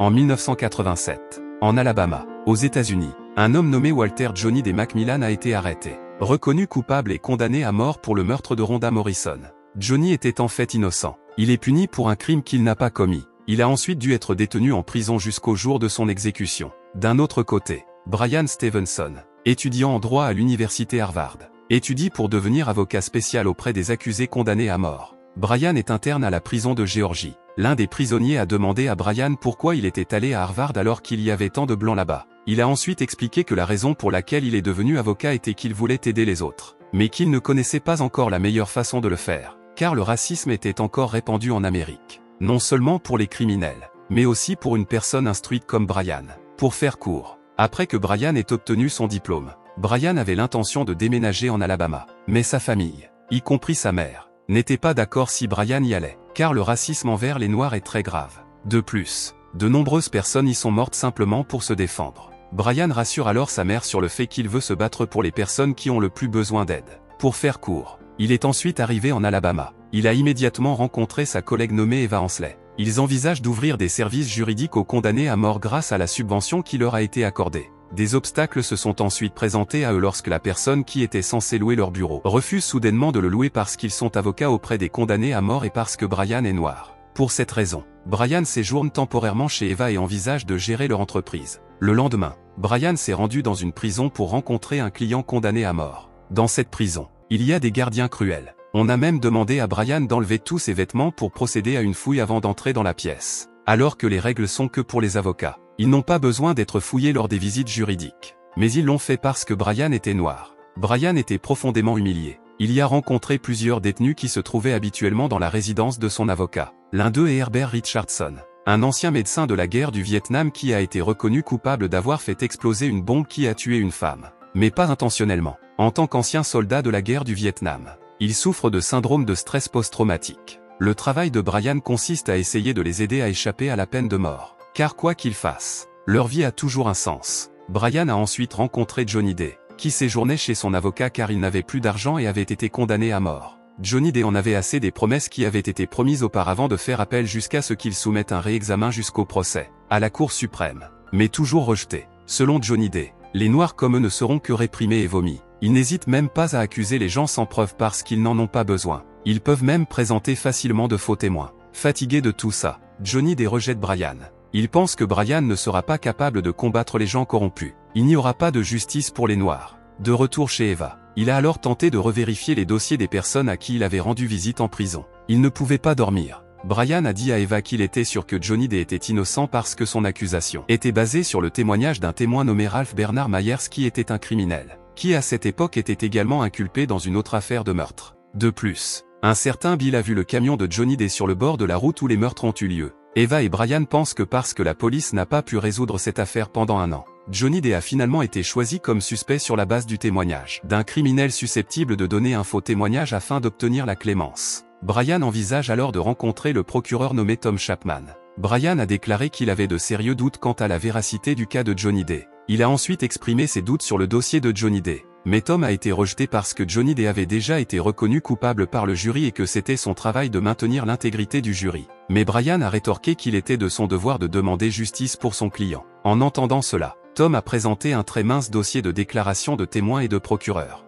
En 1987, en Alabama, aux États-Unis, un homme nommé Walter Johnny D. McMillan a été arrêté, reconnu coupable et condamné à mort pour le meurtre de Rhonda Morrison. Johnny était en fait innocent. Il est puni pour un crime qu'il n'a pas commis. Il a ensuite dû être détenu en prison jusqu'au jour de son exécution. D'un autre côté, Brian Stevenson, étudiant en droit à l'université Harvard, étudie pour devenir avocat spécial auprès des accusés condamnés à mort. Brian est interne à la prison de Géorgie. L'un des prisonniers a demandé à Brian pourquoi il était allé à Harvard alors qu'il y avait tant de blancs là-bas. Il a ensuite expliqué que la raison pour laquelle il est devenu avocat était qu'il voulait aider les autres, mais qu'il ne connaissait pas encore la meilleure façon de le faire, car le racisme était encore répandu en Amérique. Non seulement pour les criminels, mais aussi pour une personne instruite comme Brian. Pour faire court, après que Brian ait obtenu son diplôme, Brian avait l'intention de déménager en Alabama. Mais sa famille, y compris sa mère, n'était pas d'accord si Brian y allait, car le racisme envers les Noirs est très grave. De plus, de nombreuses personnes y sont mortes simplement pour se défendre. Brian rassure alors sa mère sur le fait qu'il veut se battre pour les personnes qui ont le plus besoin d'aide. Pour faire court, il est ensuite arrivé en Alabama. Il a immédiatement rencontré sa collègue nommée Eva Hensley. Ils envisagent d'ouvrir des services juridiques aux condamnés à mort grâce à la subvention qui leur a été accordée. Des obstacles se sont ensuite présentés à eux lorsque la personne qui était censée louer leur bureau refuse soudainement de le louer parce qu'ils sont avocats auprès des condamnés à mort et parce que Brian est noir. Pour cette raison, Brian séjourne temporairement chez Eva et envisage de gérer leur entreprise. Le lendemain, Brian s'est rendu dans une prison pour rencontrer un client condamné à mort. Dans cette prison, il y a des gardiens cruels. On a même demandé à Brian d'enlever tous ses vêtements pour procéder à une fouille avant d'entrer dans la pièce. Alors que les règles sont que pour les avocats, ils n'ont pas besoin d'être fouillés lors des visites juridiques. Mais ils l'ont fait parce que Brian était noir. Brian était profondément humilié. Il y a rencontré plusieurs détenus qui se trouvaient habituellement dans la résidence de son avocat. L'un d'eux est Herbert Richardson, un ancien médecin de la guerre du Vietnam qui a été reconnu coupable d'avoir fait exploser une bombe qui a tué une femme. Mais pas intentionnellement. En tant qu'ancien soldat de la guerre du Vietnam, il souffre de syndrome de stress post-traumatique. Le travail de Brian consiste à essayer de les aider à échapper à la peine de mort. Car quoi qu'ils fassent, leur vie a toujours un sens. Brian a ensuite rencontré Johnny D, qui séjournait chez son avocat car il n'avait plus d'argent et avait été condamné à mort. Johnny D en avait assez des promesses qui avaient été promises auparavant de faire appel jusqu'à ce qu'il soumette un réexamen jusqu'au procès, à la Cour suprême. Mais toujours rejeté. Selon Johnny D, les Noirs comme eux ne seront que réprimés et vomis. Ils n'hésitent même pas à accuser les gens sans preuve parce qu'ils n'en ont pas besoin. Ils peuvent même présenter facilement de faux témoins. Fatigué de tout ça, Johnny D rejette Brian. Il pense que Brian ne sera pas capable de combattre les gens corrompus. Il n'y aura pas de justice pour les Noirs. De retour chez Eva, il a alors tenté de revérifier les dossiers des personnes à qui il avait rendu visite en prison. Il ne pouvait pas dormir. Brian a dit à Eva qu'il était sûr que Johnny D était innocent parce que son accusation était basée sur le témoignage d'un témoin nommé Ralph Bernard Myers qui était un criminel, qui à cette époque était également inculpé dans une autre affaire de meurtre. De plus, un certain Bill a vu le camion de Johnny D sur le bord de la route où les meurtres ont eu lieu. Eva et Brian pensent que parce que la police n'a pas pu résoudre cette affaire pendant un an, Johnny D a finalement été choisi comme suspect sur la base du témoignage d'un criminel susceptible de donner un faux témoignage afin d'obtenir la clémence. Brian envisage alors de rencontrer le procureur nommé Tom Chapman. Brian a déclaré qu'il avait de sérieux doutes quant à la véracité du cas de Johnny D. Il a ensuite exprimé ses doutes sur le dossier de Johnny D. Mais Tom a été rejeté parce que Johnny D avait déjà été reconnu coupable par le jury et que c'était son travail de maintenir l'intégrité du jury. Mais Brian a rétorqué qu'il était de son devoir de demander justice pour son client. En entendant cela, Tom a présenté un très mince dossier de déclaration de témoins et de procureurs.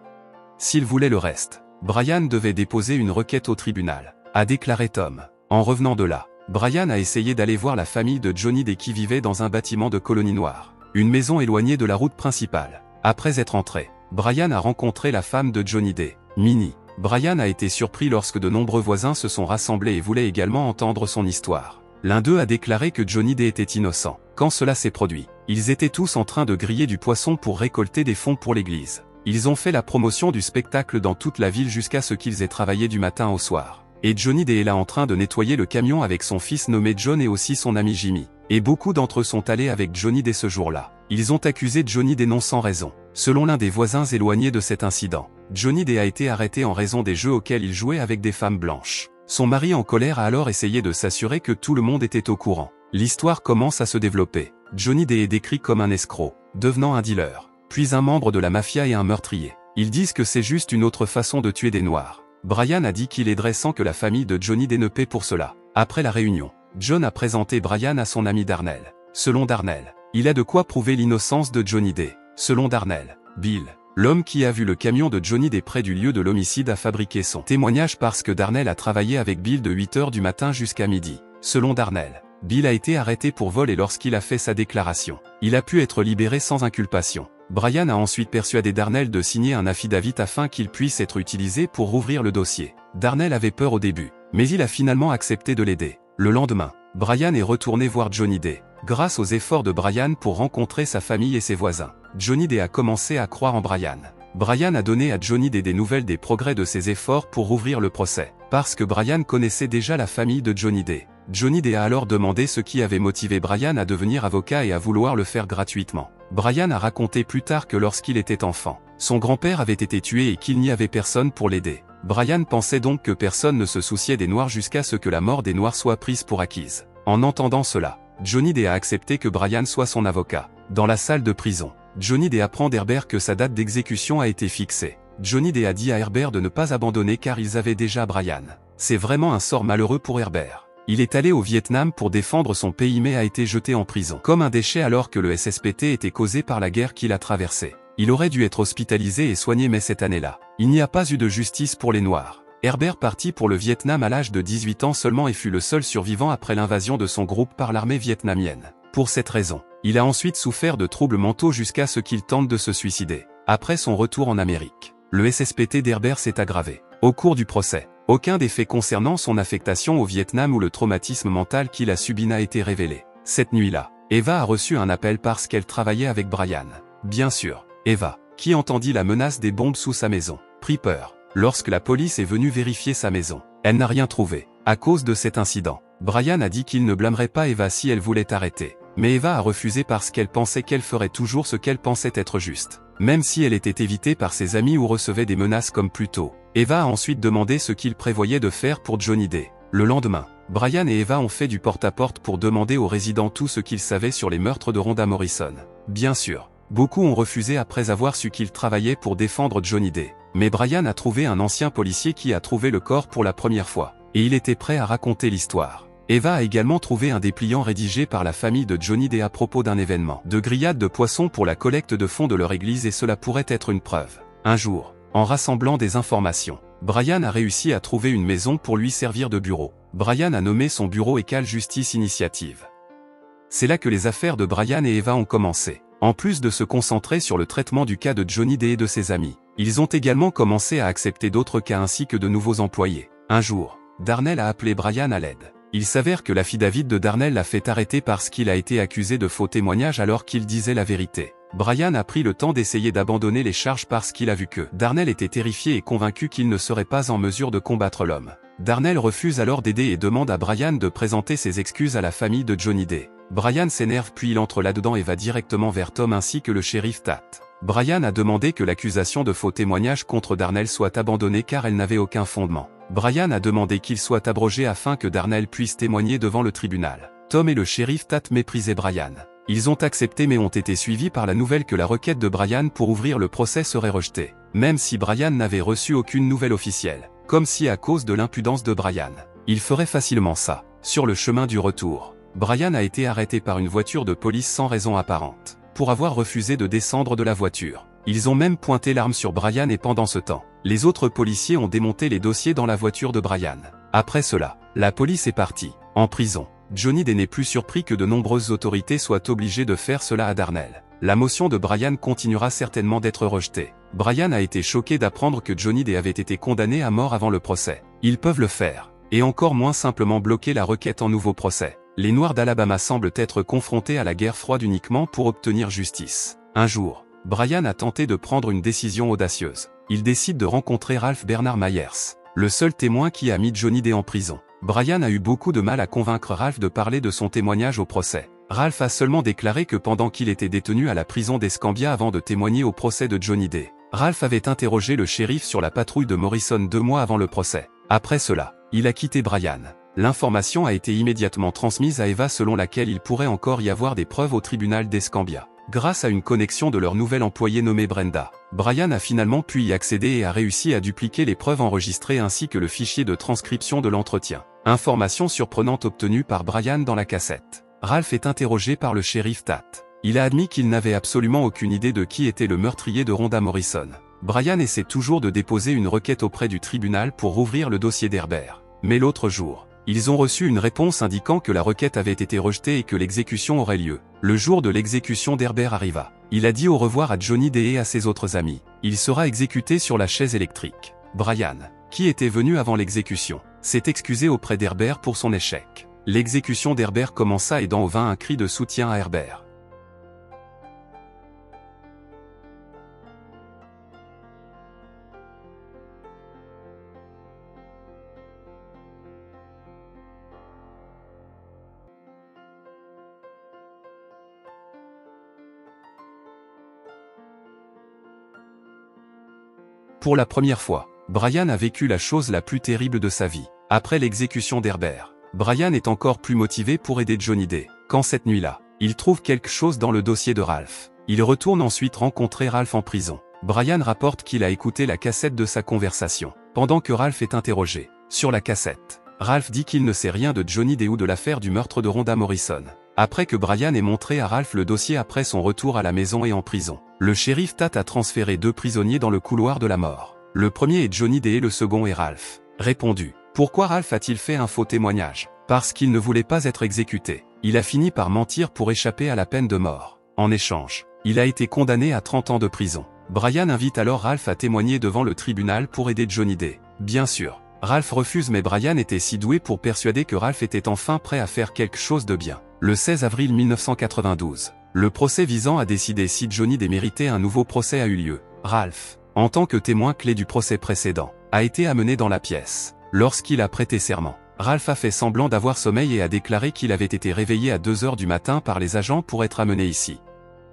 S'il voulait le reste, Brian devait déposer une requête au tribunal, a déclaré Tom. En revenant de là, Brian a essayé d'aller voir la famille de Johnny D qui vivait dans un bâtiment de colonie noire, une maison éloignée de la route principale. Après être entré, Brian a rencontré la femme de Johnny D, Minnie. Brian a été surpris lorsque de nombreux voisins se sont rassemblés et voulaient également entendre son histoire. L'un d'eux a déclaré que Johnny D était innocent. Quand cela s'est produit, ils étaient tous en train de griller du poisson pour récolter des fonds pour l'église. Ils ont fait la promotion du spectacle dans toute la ville jusqu'à ce qu'ils aient travaillé du matin au soir. Et Johnny D est là en train de nettoyer le camion avec son fils nommé John et aussi son ami Jimmy. Et beaucoup d'entre eux sont allés avec Johnny D ce jour-là. Ils ont accusé Johnny D non sans raison. Selon l'un des voisins éloignés de cet incident, Johnny D a été arrêté en raison des jeux auxquels il jouait avec des femmes blanches. Son mari en colère a alors essayé de s'assurer que tout le monde était au courant. L'histoire commence à se développer. Johnny D est décrit comme un escroc, devenant un dealer, puis un membre de la mafia et un meurtrier. Ils disent que c'est juste une autre façon de tuer des Noirs. Brian a dit qu'il aiderait sans que la famille de Johnny D ne paie pour cela. Après la réunion, John a présenté Brian à son ami Darnell. selon Darnell. Il a de quoi prouver l'innocence de Johnny Day, selon Darnell. Bill, l'homme qui a vu le camion de Johnny Day près du lieu de l'homicide, a fabriqué son témoignage parce que Darnell a travaillé avec Bill de 8 h du matin jusqu'à midi. Selon Darnell, Bill a été arrêté pour vol et lorsqu'il a fait sa déclaration, il a pu être libéré sans inculpation. Brian a ensuite persuadé Darnell de signer un affidavit afin qu'il puisse être utilisé pour rouvrir le dossier. Darnell avait peur au début, mais il a finalement accepté de l'aider. Le lendemain, Brian est retourné voir Johnny Day. Grâce aux efforts de Brian pour rencontrer sa famille et ses voisins, Johnny Day a commencé à croire en Brian. Brian a donné à Johnny Day des nouvelles des progrès de ses efforts pour rouvrir le procès, parce que Brian connaissait déjà la famille de Johnny Day. Johnny Day a alors demandé ce qui avait motivé Brian à devenir avocat et à vouloir le faire gratuitement. Brian a raconté plus tard que lorsqu'il était enfant, son grand-père avait été tué et qu'il n'y avait personne pour l'aider. Brian pensait donc que personne ne se souciait des Noirs jusqu'à ce que la mort des Noirs soit prise pour acquise. En entendant cela, Johnny Day a accepté que Brian soit son avocat. Dans la salle de prison, Johnny Day apprend d'Herbert que sa date d'exécution a été fixée. Johnny Day a dit à Herbert de ne pas abandonner car ils avaient déjà Brian. C'est vraiment un sort malheureux pour Herbert. Il est allé au Vietnam pour défendre son pays mais a été jeté en prison comme un déchet alors que le SSPT était causé par la guerre qu'il a traversée. Il aurait dû être hospitalisé et soigné mais cette année-là, il n'y a pas eu de justice pour les Noirs. Herbert partit pour le Vietnam à l'âge de 18 ans seulement et fut le seul survivant après l'invasion de son groupe par l'armée vietnamienne. Pour cette raison, il a ensuite souffert de troubles mentaux jusqu'à ce qu'il tente de se suicider. Après son retour en Amérique, le SSPT d'Herbert s'est aggravé. Au cours du procès, aucun des faits concernant son affectation au Vietnam ou le traumatisme mental qu'il a subi n'a été révélé. Cette nuit-là, Eva a reçu un appel parce qu'elle travaillait avec Brian. Bien sûr, Eva, qui entendit la menace des bombes sous sa maison, prit peur. Lorsque la police est venue vérifier sa maison, elle n'a rien trouvé. À cause de cet incident, Brian a dit qu'il ne blâmerait pas Eva si elle voulait arrêter. Mais Eva a refusé parce qu'elle pensait qu'elle ferait toujours ce qu'elle pensait être juste. Même si elle était évitée par ses amis ou recevait des menaces comme plus tôt. Eva a ensuite demandé ce qu'il prévoyait de faire pour Johnny Day. Le lendemain, Brian et Eva ont fait du porte-à-porte pour demander aux résidents tout ce qu'ils savaient sur les meurtres de Rhonda Morrison. Bien sûr, beaucoup ont refusé après avoir su qu'il travaillait pour défendre Johnny Day. Mais Brian a trouvé un ancien policier qui a trouvé le corps pour la première fois. Et il était prêt à raconter l'histoire. Eva a également trouvé un dépliant rédigé par la famille de Johnny Day à propos d'un événement de grillade de poissons pour la collecte de fonds de leur église et cela pourrait être une preuve. Un jour, en rassemblant des informations, Brian a réussi à trouver une maison pour lui servir de bureau. Brian a nommé son bureau Ecal Justice Initiative. C'est là que les affaires de Brian et Eva ont commencé. En plus de se concentrer sur le traitement du cas de Johnny Day et de ses amis, ils ont également commencé à accepter d'autres cas ainsi que de nouveaux employés. Un jour, Darnell a appelé Brian à l'aide. Il s'avère que l'affidavit de Darnell l'a fait arrêter parce qu'il a été accusé de faux témoignages alors qu'il disait la vérité. Brian a pris le temps d'essayer d'abandonner les charges parce qu'il a vu que Darnell était terrifié et convaincu qu'il ne serait pas en mesure de combattre l'homme. Darnell refuse alors d'aider et demande à Brian de présenter ses excuses à la famille de Johnny Day. Brian s'énerve puis il entre là-dedans et va directement vers Tom ainsi que le shérif Tate. Brian a demandé que l'accusation de faux témoignages contre Darnell soit abandonnée car elle n'avait aucun fondement. Brian a demandé qu'il soit abrogé afin que Darnell puisse témoigner devant le tribunal. Tom et le shérif Tate méprisaient Brian. Ils ont accepté mais ont été suivis par la nouvelle que la requête de Brian pour ouvrir le procès serait rejetée. Même si Brian n'avait reçu aucune nouvelle officielle. Comme si à cause de l'impudence de Brian, il ferait facilement ça. Sur le chemin du retour, Brian a été arrêté par une voiture de police sans raison apparente, pour avoir refusé de descendre de la voiture. Ils ont même pointé l'arme sur Brian et pendant ce temps, les autres policiers ont démonté les dossiers dans la voiture de Brian. Après cela, la police est partie. En prison, Johnny Day n'est plus surpris que de nombreuses autorités soient obligées de faire cela à Darnell. La motion de Brian continuera certainement d'être rejetée. Brian a été choqué d'apprendre que Johnny Day avait été condamné à mort avant le procès. Ils peuvent le faire, et encore moins simplement bloquer la requête en nouveau procès. Les Noirs d'Alabama semblent être confrontés à la guerre froide uniquement pour obtenir justice. Un jour, Brian a tenté de prendre une décision audacieuse. Il décide de rencontrer Ralph Bernard Myers, le seul témoin qui a mis Johnny Day en prison. Brian a eu beaucoup de mal à convaincre Ralph de parler de son témoignage au procès. Ralph a seulement déclaré que pendant qu'il était détenu à la prison d'Escambia avant de témoigner au procès de Johnny Day, Ralph avait interrogé le shérif sur la patrouille de Morrison 2 mois avant le procès. Après cela, il a quitté Brian. L'information a été immédiatement transmise à Eva selon laquelle il pourrait encore y avoir des preuves au tribunal d'Escambia. Grâce à une connexion de leur nouvelle employée nommée Brenda, Brian a finalement pu y accéder et a réussi à dupliquer les preuves enregistrées ainsi que le fichier de transcription de l'entretien. Information surprenante obtenue par Brian dans la cassette. Ralph est interrogé par le shérif Tate. Il a admis qu'il n'avait absolument aucune idée de qui était le meurtrier de Rhonda Morrison. Brian essaie toujours de déposer une requête auprès du tribunal pour rouvrir le dossier d'Herbert. Mais l'autre jour, ils ont reçu une réponse indiquant que la requête avait été rejetée et que l'exécution aurait lieu. Le jour de l'exécution d'Herbert arriva. Il a dit au revoir à Johnny Day et à ses autres amis. Il sera exécuté sur la chaise électrique. Brian, qui était venu avant l'exécution, s'est excusé auprès d'Herbert pour son échec. L'exécution d'Herbert commença aidant au vain un cri de soutien à Herbert. Pour la première fois, Brian a vécu la chose la plus terrible de sa vie. Après l'exécution d'Herbert, Brian est encore plus motivé pour aider Johnny Day. Quand cette nuit-là, il trouve quelque chose dans le dossier de Ralph. Il retourne ensuite rencontrer Ralph en prison. Brian rapporte qu'il a écouté la cassette de sa conversation. Pendant que Ralph est interrogé, sur la cassette, Ralph dit qu'il ne sait rien de Johnny Day ou de l'affaire du meurtre de Rhonda Morrison. Après que Brian ait montré à Ralph le dossier après son retour à la maison et en prison, le shérif Tate a transféré 2 prisonniers dans le couloir de la mort. Le premier est Johnny Day et le second est Ralph. Répondu. Pourquoi Ralph a-t-il fait un faux témoignage? Parce qu'il ne voulait pas être exécuté. Il a fini par mentir pour échapper à la peine de mort. En échange, il a été condamné à 30 ans de prison. Brian invite alors Ralph à témoigner devant le tribunal pour aider Johnny Day. Bien sûr, Ralph refuse mais Brian était si doué pour persuader que Ralph était enfin prêt à faire quelque chose de bien. Le 16 avril 1992, le procès visant à décider si Johnny Day méritait un nouveau procès a eu lieu. Ralph, en tant que témoin clé du procès précédent, a été amené dans la pièce. Lorsqu'il a prêté serment, Ralph a fait semblant d'avoir sommeil et a déclaré qu'il avait été réveillé à 2 heures du matin par les agents pour être amené ici.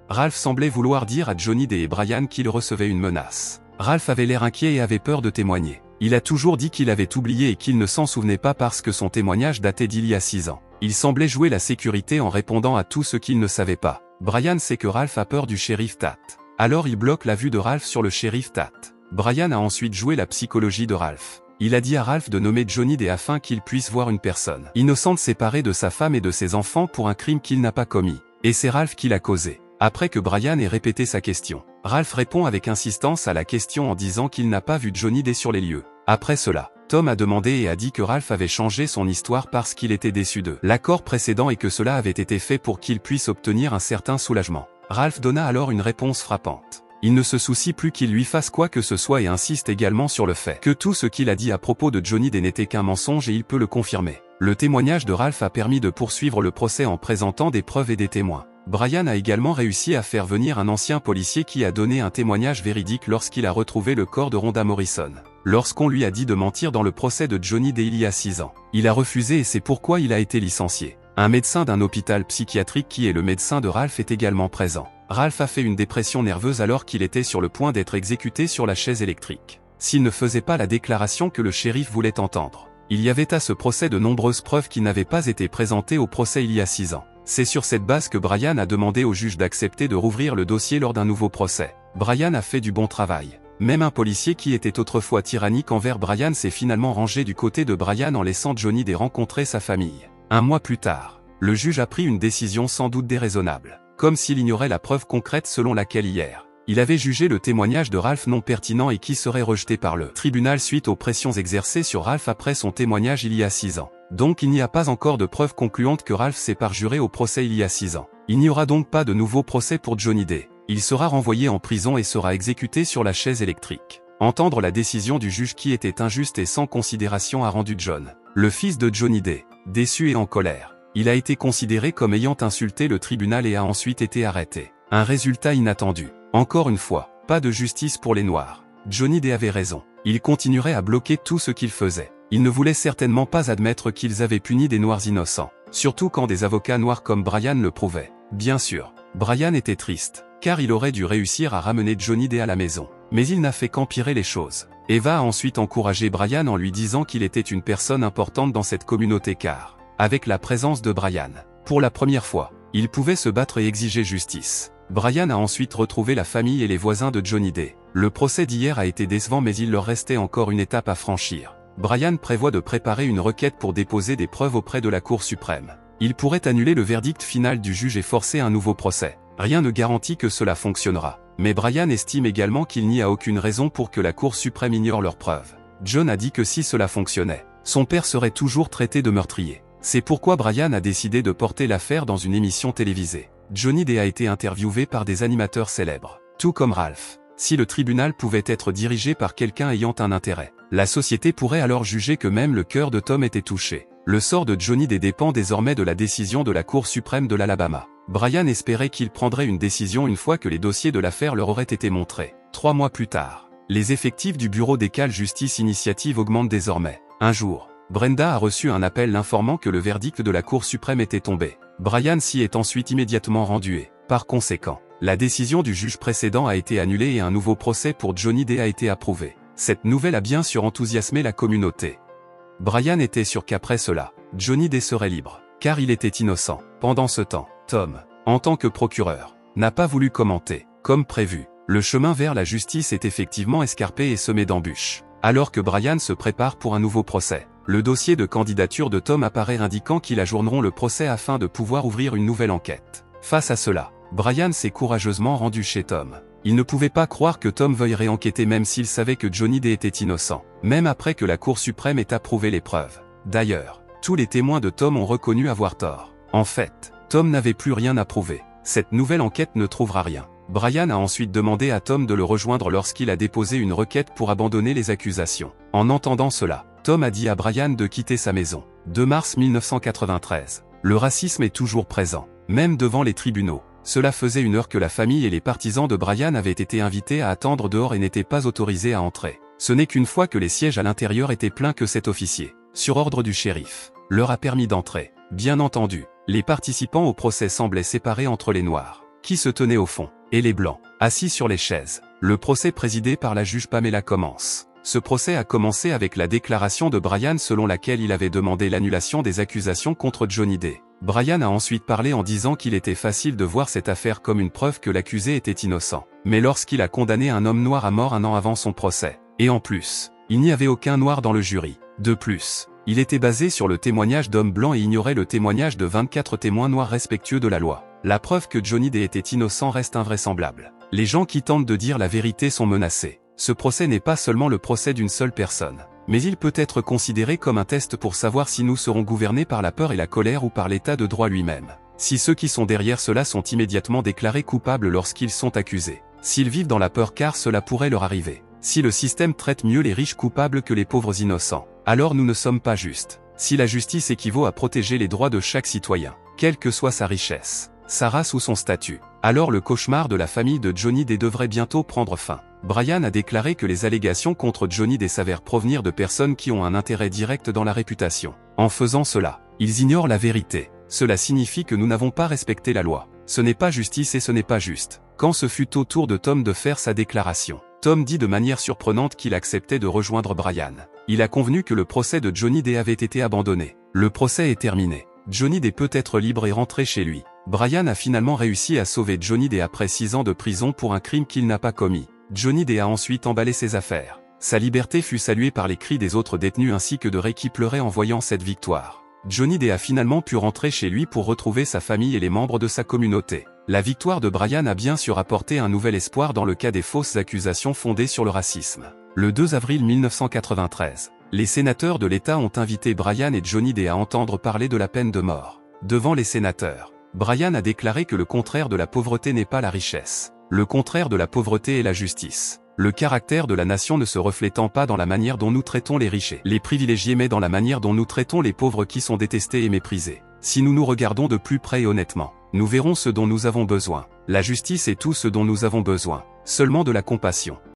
Ralph semblait vouloir dire à Johnny Day et Brian qu'il recevait une menace. Ralph avait l'air inquiet et avait peur de témoigner. Il a toujours dit qu'il avait oublié et qu'il ne s'en souvenait pas parce que son témoignage datait d'il y a 6 ans. Il semblait jouer la sécurité en répondant à tout ce qu'il ne savait pas. Brian sait que Ralph a peur du shérif Tate. Alors il bloque la vue de Ralph sur le shérif Tate. Brian a ensuite joué la psychologie de Ralph. Il a dit à Ralph de nommer Johnny Day afin qu'il puisse voir une personne innocente séparée de sa femme et de ses enfants pour un crime qu'il n'a pas commis. Et c'est Ralph qui l'a causé. Après que Brian ait répété sa question, Ralph répond avec insistance à la question en disant qu'il n'a pas vu Johnny Day sur les lieux. Après cela, Tom a demandé et a dit que Ralph avait changé son histoire parce qu'il était déçu de l'accord précédent et que cela avait été fait pour qu'il puisse obtenir un certain soulagement. Ralph donna alors une réponse frappante. Il ne se soucie plus qu'il lui fasse quoi que ce soit et insiste également sur le fait que tout ce qu'il a dit à propos de Johnny Day n'était qu'un mensonge et il peut le confirmer. Le témoignage de Ralph a permis de poursuivre le procès en présentant des preuves et des témoins. Brian a également réussi à faire venir un ancien policier qui a donné un témoignage véridique lorsqu'il a retrouvé le corps de Rhonda Morrison. Lorsqu'on lui a dit de mentir dans le procès de Johnny Day il y a 6 ans, il a refusé et c'est pourquoi il a été licencié. Un médecin d'un hôpital psychiatrique qui est le médecin de Ralph est également présent. Ralph a fait une dépression nerveuse alors qu'il était sur le point d'être exécuté sur la chaise électrique. S'il ne faisait pas la déclaration que le shérif voulait entendre, il y avait à ce procès de nombreuses preuves qui n'avaient pas été présentées au procès il y a 6 ans. C'est sur cette base que Brian a demandé au juge d'accepter de rouvrir le dossier lors d'un nouveau procès. Brian a fait du bon travail. Même un policier qui était autrefois tyrannique envers Brian s'est finalement rangé du côté de Brian en laissant Johnny Day rencontrer sa famille. Un mois plus tard, le juge a pris une décision sans doute déraisonnable, comme s'il ignorait la preuve concrète selon laquelle hier, il avait jugé le témoignage de Ralph non pertinent et qui serait rejeté par le tribunal suite aux pressions exercées sur Ralph après son témoignage il y a 6 ans. Donc il n'y a pas encore de preuves concluantes que Ralph s'est parjuré au procès il y a 6 ans. Il n'y aura donc pas de nouveau procès pour Johnny Day. Il sera renvoyé en prison et sera exécuté sur la chaise électrique. Entendre la décision du juge qui était injuste et sans considération a rendu John, le fils de Johnny Day, déçu et en colère. Il a été considéré comme ayant insulté le tribunal et a ensuite été arrêté. Un résultat inattendu. Encore une fois, pas de justice pour les Noirs. Johnny Day avait raison. Il continuerait à bloquer tout ce qu'il faisait. Il ne voulait certainement pas admettre qu'ils avaient puni des Noirs innocents. Surtout quand des avocats noirs comme Brian le prouvaient. Bien sûr, Brian était triste, car il aurait dû réussir à ramener Johnny Day à la maison. Mais il n'a fait qu'empirer les choses. Eva a ensuite encouragé Brian en lui disant qu'il était une personne importante dans cette communauté car, avec la présence de Brian, pour la première fois, il pouvait se battre et exiger justice. Brian a ensuite retrouvé la famille et les voisins de Johnny Day. Le procès d'hier a été décevant mais il leur restait encore une étape à franchir. Brian prévoit de préparer une requête pour déposer des preuves auprès de la Cour suprême. Il pourrait annuler le verdict final du juge et forcer un nouveau procès. Rien ne garantit que cela fonctionnera. Mais Brian estime également qu'il n'y a aucune raison pour que la Cour suprême ignore leurs preuves. John a dit que si cela fonctionnait, son père serait toujours traité de meurtrier. C'est pourquoi Brian a décidé de porter l'affaire dans une émission télévisée. Johnny Depp a été interviewé par des animateurs célèbres, tout comme Ralph. Si le tribunal pouvait être dirigé par quelqu'un ayant un intérêt, la société pourrait alors juger que même le cœur de Tom était touché. Le sort de Johnny Depp dépend désormais de la décision de la Cour suprême de l'Alabama. Brian espérait qu'il prendrait une décision une fois que les dossiers de l'affaire leur auraient été montrés. 3 mois plus tard, les effectifs du bureau d'Ecal Justice Initiative augmentent désormais. Un jour, Brenda a reçu un appel l'informant que le verdict de la Cour suprême était tombé. Brian s'y est ensuite immédiatement rendu et, par conséquent, la décision du juge précédent a été annulée et un nouveau procès pour Johnny Depp a été approuvé. Cette nouvelle a bien sûr enthousiasmé la communauté. Brian était sûr qu'après cela, Johnny Depp serait libre, car il était innocent. Pendant ce temps, Tom, en tant que procureur, n'a pas voulu commenter. Comme prévu, le chemin vers la justice est effectivement escarpé et semé d'embûches. Alors que Brian se prépare pour un nouveau procès, le dossier de candidature de Tom apparaît indiquant qu'ils ajourneront le procès afin de pouvoir ouvrir une nouvelle enquête. Face à cela, Brian s'est courageusement rendu chez Tom. Il ne pouvait pas croire que Tom veuille réenquêter même s'il savait que Johnny Depp était innocent, même après que la Cour suprême ait approuvé les preuves. D'ailleurs, tous les témoins de Tom ont reconnu avoir tort. En fait, Tom n'avait plus rien à prouver. Cette nouvelle enquête ne trouvera rien. Brian a ensuite demandé à Tom de le rejoindre lorsqu'il a déposé une requête pour abandonner les accusations. En entendant cela, Tom a dit à Brian de quitter sa maison. 2 mars 1993. Le racisme est toujours présent, même devant les tribunaux. Cela faisait 1 heure que la famille et les partisans de Brian avaient été invités à attendre dehors et n'étaient pas autorisés à entrer. Ce n'est qu'une fois que les sièges à l'intérieur étaient pleins que cet officier, sur ordre du shérif, leur a permis d'entrer. Bien entendu, les participants au procès semblaient séparés entre les Noirs, qui se tenaient au fond, et les Blancs, assis sur les chaises. Le procès présidé par la juge Pamela commence. Ce procès a commencé avec la déclaration de Brian selon laquelle il avait demandé l'annulation des accusations contre Johnny Depp. Brian a ensuite parlé en disant qu'il était facile de voir cette affaire comme une preuve que l'accusé était innocent. Mais lorsqu'il a condamné un homme noir à mort 1 an avant son procès, et en plus, il n'y avait aucun noir dans le jury. De plus, il était basé sur le témoignage d'hommes blancs et ignorait le témoignage de 24 témoins noirs respectueux de la loi. La preuve que Johnny Depp était innocent reste invraisemblable. Les gens qui tentent de dire la vérité sont menacés. Ce procès n'est pas seulement le procès d'une seule personne, mais il peut être considéré comme un test pour savoir si nous serons gouvernés par la peur et la colère ou par l'état de droit lui-même. Si ceux qui sont derrière cela sont immédiatement déclarés coupables lorsqu'ils sont accusés, s'ils vivent dans la peur car cela pourrait leur arriver, si le système traite mieux les riches coupables que les pauvres innocents, alors nous ne sommes pas justes. Si la justice équivaut à protéger les droits de chaque citoyen, quelle que soit sa richesse, sa race ou son statut, alors le cauchemar de la famille de Johnny Depp devrait bientôt prendre fin. Brian a déclaré que les allégations contre Johnny Depp s'avèrent provenir de personnes qui ont un intérêt direct dans la réputation. En faisant cela, ils ignorent la vérité. Cela signifie que nous n'avons pas respecté la loi. Ce n'est pas justice et ce n'est pas juste. Quand ce fut au tour de Tom de faire sa déclaration, Tom dit de manière surprenante qu'il acceptait de rejoindre Brian. Il a convenu que le procès de Johnny Depp avait été abandonné. Le procès est terminé. Johnny Depp peut être libre et rentrer chez lui. Brian a finalement réussi à sauver Johnny Depp après 6 ans de prison pour un crime qu'il n'a pas commis. Johnny Depp a ensuite emballé ses affaires. Sa liberté fut saluée par les cris des autres détenus ainsi que de Ray qui pleurait en voyant cette victoire. Johnny Depp a finalement pu rentrer chez lui pour retrouver sa famille et les membres de sa communauté. La victoire de Brian a bien sûr apporté un nouvel espoir dans le cas des fausses accusations fondées sur le racisme. Le 2 avril 1993, les sénateurs de l'État ont invité Brian et Johnny Depp à entendre parler de la peine de mort. Devant les sénateurs, Brian a déclaré que le contraire de la pauvreté n'est pas la richesse. Le contraire de la pauvreté est la justice. Le caractère de la nation ne se reflétant pas dans la manière dont nous traitons les riches et les privilégiés mais dans la manière dont nous traitons les pauvres qui sont détestés et méprisés. Si nous nous regardons de plus près et honnêtement, nous verrons ce dont nous avons besoin. La justice est tout ce dont nous avons besoin. Seulement de la compassion.